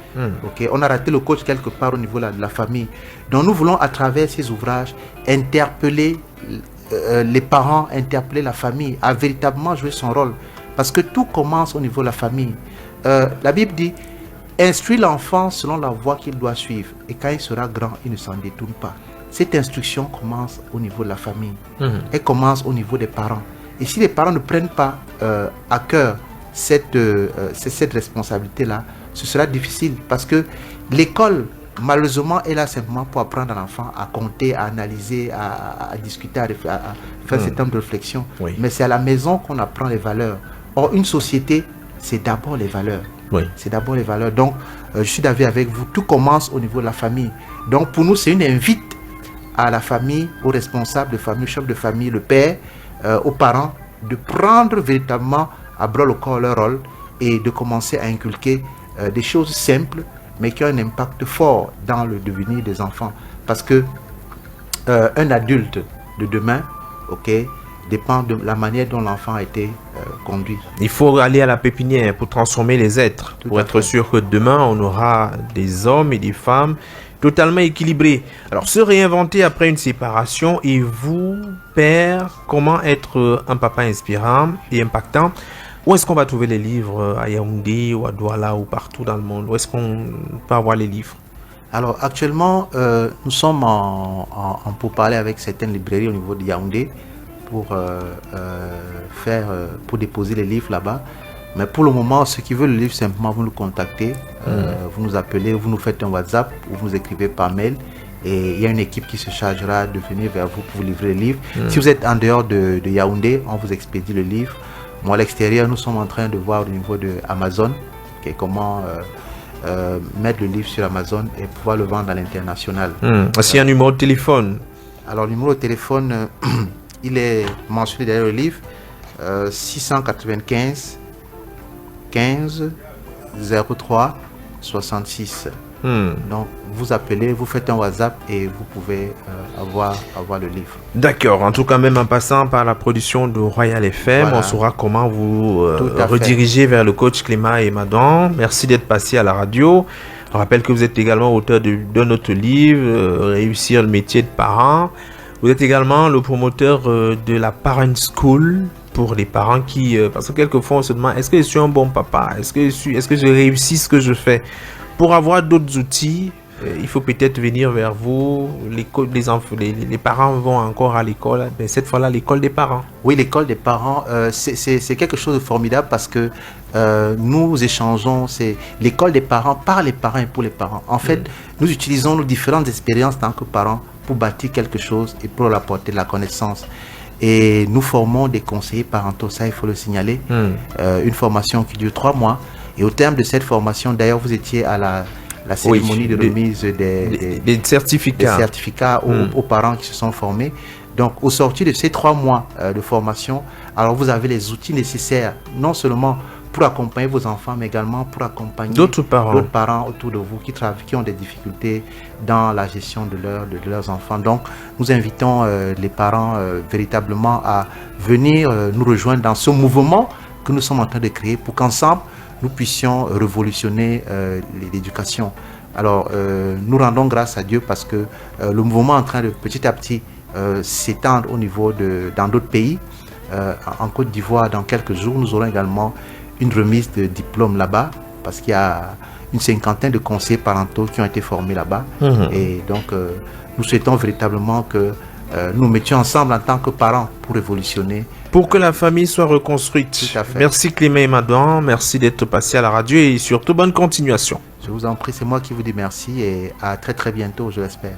Okay? On a raté le coach quelque part au niveau de la famille. Donc nous voulons, à travers ces ouvrages, interpeller les parents, interpeller la famille à véritablement jouer son rôle. Parce que tout commence au niveau de la famille. La Bible dit, instruis l'enfant selon la voie qu'il doit suivre. Et quand il sera grand, il ne s'en détourne pas. Cette instruction commence au niveau de la famille. Elle commence au niveau des parents. Et si les parents ne prennent pas à cœur cette responsabilité-là, ce sera difficile. Parce que l'école, malheureusement, est là simplement pour apprendre à l'enfant à compter, à analyser, à discuter, à faire ce temps de réflexion. Oui. Mais c'est à la maison qu'on apprend les valeurs. Or, une société, c'est d'abord les valeurs. Oui. C'est d'abord les valeurs. Donc, je suis d'accord avec vous. Tout commence au niveau de la famille. Donc, pour nous, c'est une invite à la famille, aux responsables de famille, au chef de famille, le père, aux parents, de prendre véritablement à bras le corps leur rôle et de commencer à inculquer des choses simples, mais qui ont un impact fort dans le devenir des enfants. Parce que un adulte de demain, ok, dépend de la manière dont l'enfant a été conduit. Il faut aller à la pépinière pour transformer les êtres, Tout pour à être fait. sûr que demain, on aura des hommes et des femmes totalement équilibrés. Alors, se réinventer après une séparation, et vous, père, comment être un papa inspirant et impactant? Où est-ce qu'on va trouver les livres à Yaoundé ou à Douala ou partout dans le monde? Où est-ce qu'on peut avoir les livres? Alors actuellement, nous sommes en pourparlers avec certaines librairies au niveau de Yaoundé pour déposer les livres là-bas. Mais pour le moment, ceux qui veulent le livre, simplement vous nous contactez, vous nous appelez, vous nous faites un WhatsApp ou vous nous écrivez par mail. Et il y a une équipe qui se chargera de venir vers vous pour vous livrer le livre. Si vous êtes en dehors de Yaoundé, on vous expédie le livre. Moi, à l'extérieur, nous sommes en train de voir au niveau de Amazon comment mettre le livre sur Amazon et pouvoir le vendre à l'international. Est-ce y a un numéro de téléphone? Alors, le numéro de téléphone, il est mentionné derrière le livre, 695 15 03 66. Donc, vous appelez, vous faites un WhatsApp et vous pouvez avoir le livre. D'accord. En tout cas, même en passant par la production de Royal FM, Voilà. on saura comment vous Tout à fait. rediriger vers le coach Clément et Madan. Merci d'être passé à la radio. Je rappelle que vous êtes également auteur d'un autre livre, Réussir le métier de parent. Vous êtes également le promoteur de la Parent School pour les parents qui... parce que quelquefois, on se demande, est-ce que je suis un bon papa? Est-ce que je réussis ce que je fais? Pour avoir d'autres outils, il faut peut-être venir vers vous. Les parents vont encore à l'école, mais cette fois-là, l'école des parents. Oui, l'école des parents, c'est quelque chose de formidable parce que nous échangeons, c'est l'école des parents par les parents et pour les parents. En fait, nous utilisons nos différentes expériences en tant que parents pour bâtir quelque chose et pour apporter de la connaissance. Et nous formons des conseillers parentaux, ça il faut le signaler, une formation qui dure 3 mois. Et au terme de cette formation, d'ailleurs vous étiez à la cérémonie de remise des certificats aux parents qui se sont formés. Donc au sortir de ces 3 mois de formation, alors vous avez les outils nécessaires, non seulement pour accompagner vos enfants, mais également pour accompagner d'autres parents autour de vous qui ont des difficultés dans la gestion de leurs enfants. Donc, nous invitons les parents véritablement à venir nous rejoindre dans ce mouvement que nous sommes en train de créer pour qu'ensemble, nous puissions révolutionner l'éducation. Alors, nous rendons grâce à Dieu parce que le mouvement est en train de petit à petit s'étendre dans d'autres pays. En Côte d'Ivoire, dans quelques jours, nous aurons également une remise de diplôme là-bas, parce qu'il y a une 50aine de conseillers parentaux qui ont été formés là-bas. Et donc, nous souhaitons véritablement que nous mettions ensemble en tant que parents pour révolutionner. Pour que la famille soit reconstruite. Tout à fait. Merci Clément et Madouan, merci d'être passé à la radio et surtout bonne continuation. Je vous en prie, c'est moi qui vous dis merci et à très très bientôt, je l'espère.